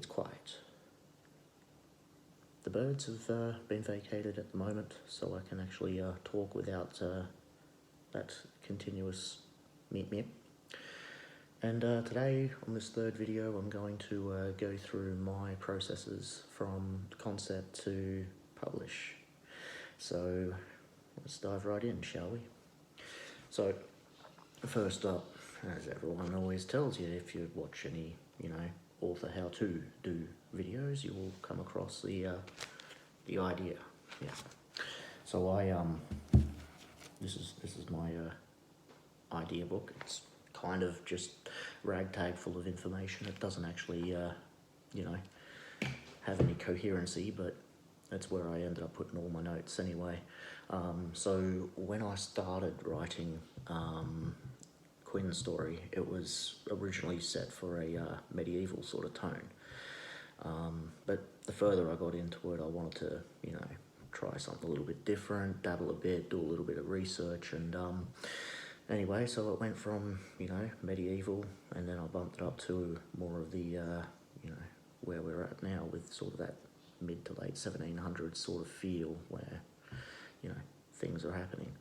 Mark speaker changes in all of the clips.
Speaker 1: it's quiet. The birds have been vacated at the moment, so I can actually talk without that continuous meep meep. And today, on this third video, I'm going to go through my processes from concept to publish. So let's dive right in, shall we? So first up, as everyone always tells you, if you watch any, author how-to do videos, you will come across the idea. Yeah. So this is my idea book. It's kind of just ragtag full of information. It doesn't actually, have any coherency, but that's where I ended up putting all my notes anyway. So when I started writing Quinn's story, it was originally set for a medieval sort of tone. But the further I got into it, I wanted to, try something a little bit different, dabble a bit, do a little bit of research, and anyway, so it went from, medieval, and then I bumped it up to more of the, where we're at now with sort of that mid to late 1700s sort of feel where, things are happening.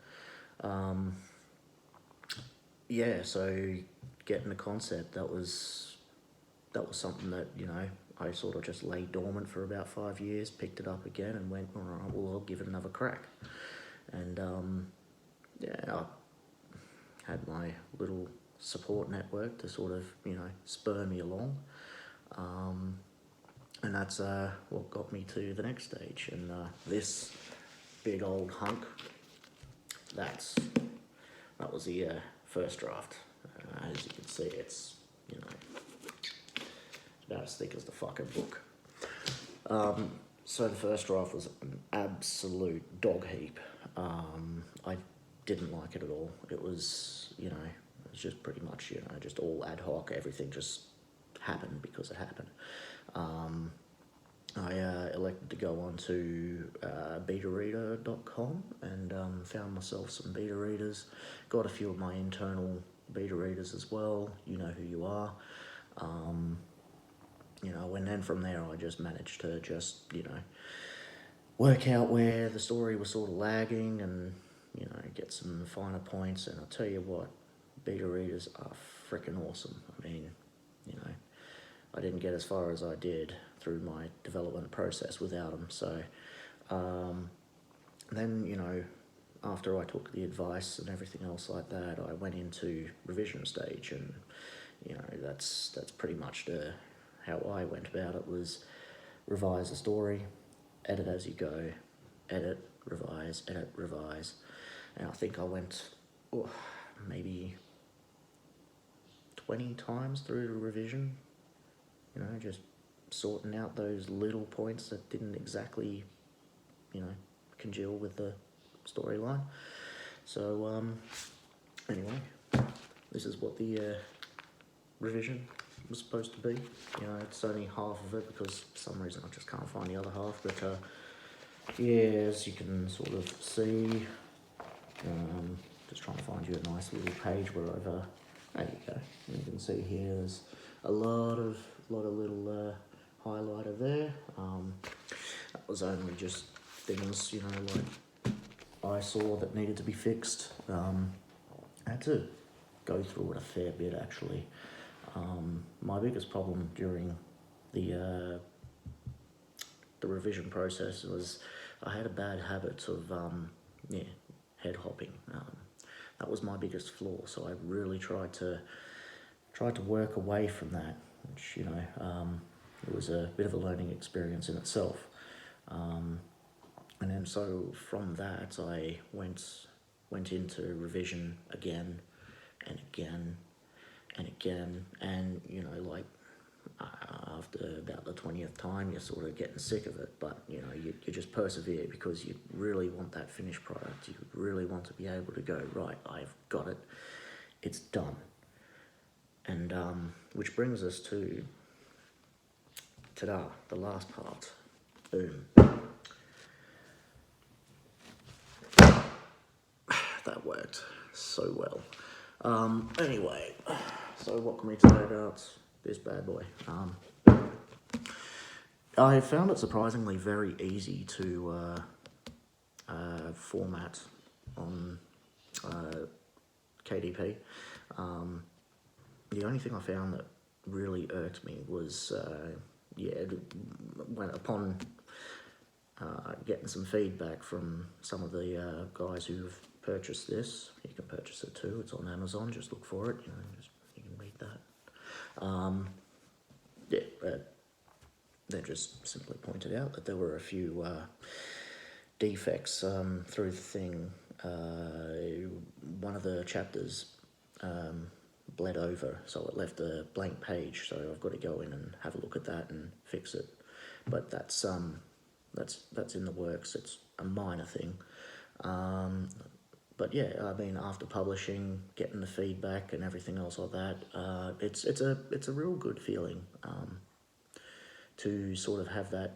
Speaker 1: Yeah, so getting the concept, that was something that, I sort of just lay dormant for about 5 years, picked it up again and went, all right, well, I'll give it another crack. And yeah, I had my little support network to sort of, spur me along. And that's what got me to the next stage. And this big old hunk, that was the first draft. As you can see, it's, about as thick as the fucking book. So the first draft was an absolute dog heap. I didn't like it at all. It was, it was just pretty much, just all ad hoc. Everything just happened because it happened. I elected to go on to betareader.com and found myself some beta readers. Got a few of my internal beta readers as well. You know who you are. And then from there I just managed to just, work out where the story was sort of lagging and, get some finer points. And I'll tell you what, beta readers are freaking awesome. I mean, I didn't get as far as I did through my development process without them. So then, after I took the advice and everything else like that, I went into revision stage, and that's pretty much how I went about it. Was revise the story, edit as you go, edit, revise, and I think I went maybe 20 times through the revision, just sorting out those little points that didn't exactly, congeal with the storyline. So anyway, this is what the revision was supposed to be. It's only half of it because for some reason I just can't find the other half. But yeah, as you can sort of see, just trying to find you a nice little page where I've there you go. You can see here there's a lot of little highlighter there. That was only just things, like I saw that needed to be fixed. I had to go through it a fair bit, actually. My biggest problem during the revision process was I had a bad habit of head hopping. That was my biggest flaw, so I really tried to work away from that, which it was a bit of a learning experience in itself. And then so from that I went into revision again and again and again, and after about the 20th time you're sort of getting sick of it, but you just persevere because you really want that finished product. You really want to be able to go, right, I've got it, it's done. And which brings us to ta-da, the last part. Boom. That worked so well. Anyway, so what can we talk about this bad boy? I found it surprisingly very easy to format on KDP. The only thing I found that really irked me was, when upon getting some feedback from some of the guys who've purchased this. You can purchase it too. It's on Amazon. Just look for it. You can read that. They just simply pointed out that there were a few defects through the thing. One of the chapters bled over, so it left a blank page. So I've got to go in and have a look at that and fix it. But that's in the works. It's a minor thing. But yeah, I mean, after publishing, getting the feedback and everything else like that, it's a real good feeling to sort of have that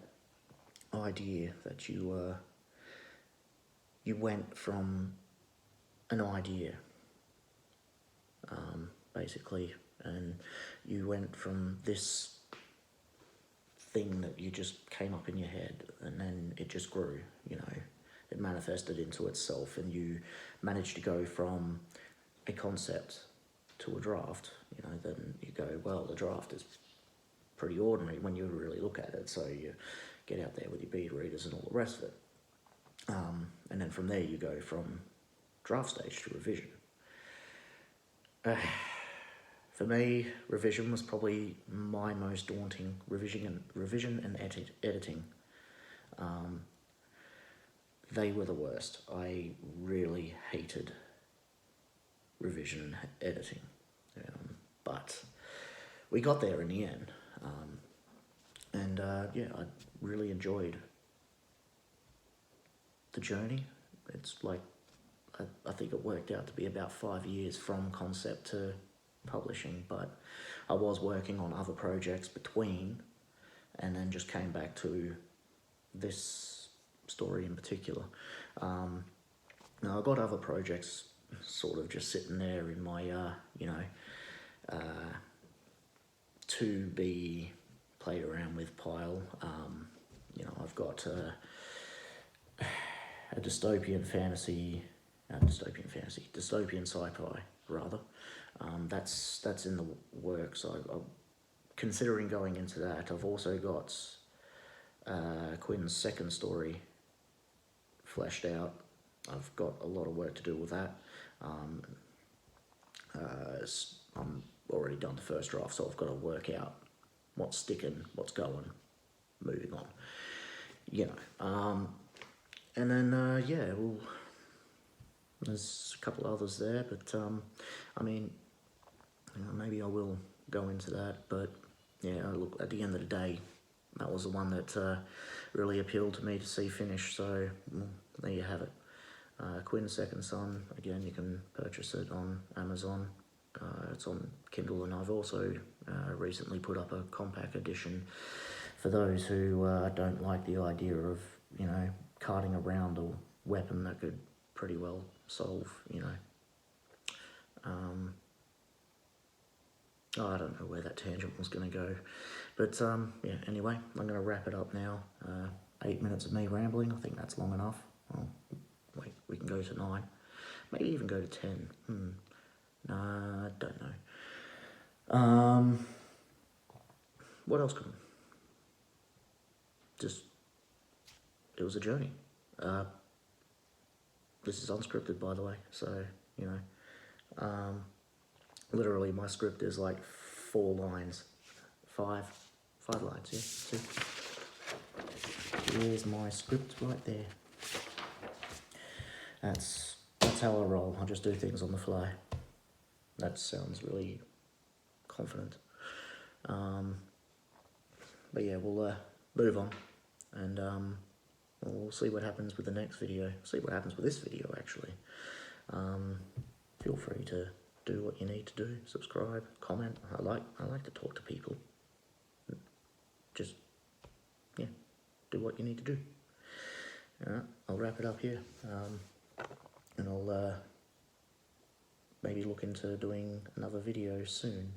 Speaker 1: idea that you went from an idea, basically, and you went from this thing that you just came up in your head, and then it just grew, it manifested into itself, and you managed to go from a concept to a draft. Then you go, well, the draft is pretty ordinary when you really look at it, so you get out there with your bead readers and all the rest of it. And then from there you go from draft stage to revision. For me, revision was probably my most daunting. Revision and editing. They were the worst. I really hated revision and editing. But we got there in the end. I really enjoyed the journey. It's like, I think it worked out to be about 5 years from concept to publishing, but I was working on other projects between, and then just came back to this story in particular. Now, I've got other projects sort of just sitting there in my, to be played around with pile. I've got a dystopian sci-fi rather. That's in the works. I'm considering going into that. I've also got Quinn's second story fleshed out. I've got a lot of work to do with that. I'm already done the first draft, so I've got to work out what's sticking, what's going, moving on. And then there's a couple others there, but I mean, maybe I will go into that. But yeah, look, at the end of the day, that was the one that really appealed to me to see finished. So there you have it. Quinn's Second Son. Again, you can purchase it on Amazon. It's on Kindle, and I've also recently put up a compact edition for those who don't like the idea of, carting around a weapon that could pretty well solve, I don't know where that tangent was going to go. But anyway, I'm going to wrap it up now. 8 minutes of me rambling, I think that's long enough. Well, wait, we can go to 9. Maybe even go to 10. I don't know. What else could... it was a journey. This is unscripted, by the way, so, literally my script is like 4 lines. 5 lines, yeah, see? Here's my script right there. That's how I roll. I just do things on the fly. That sounds really confident. But yeah, we'll move on, and we'll see what happens with the next video. See what happens with this video, actually. Feel free to do what you need to do. Subscribe, comment. I like to talk to people. Just, yeah, do what you need to do. I'll wrap it up here, and I'll maybe look into doing another video soon.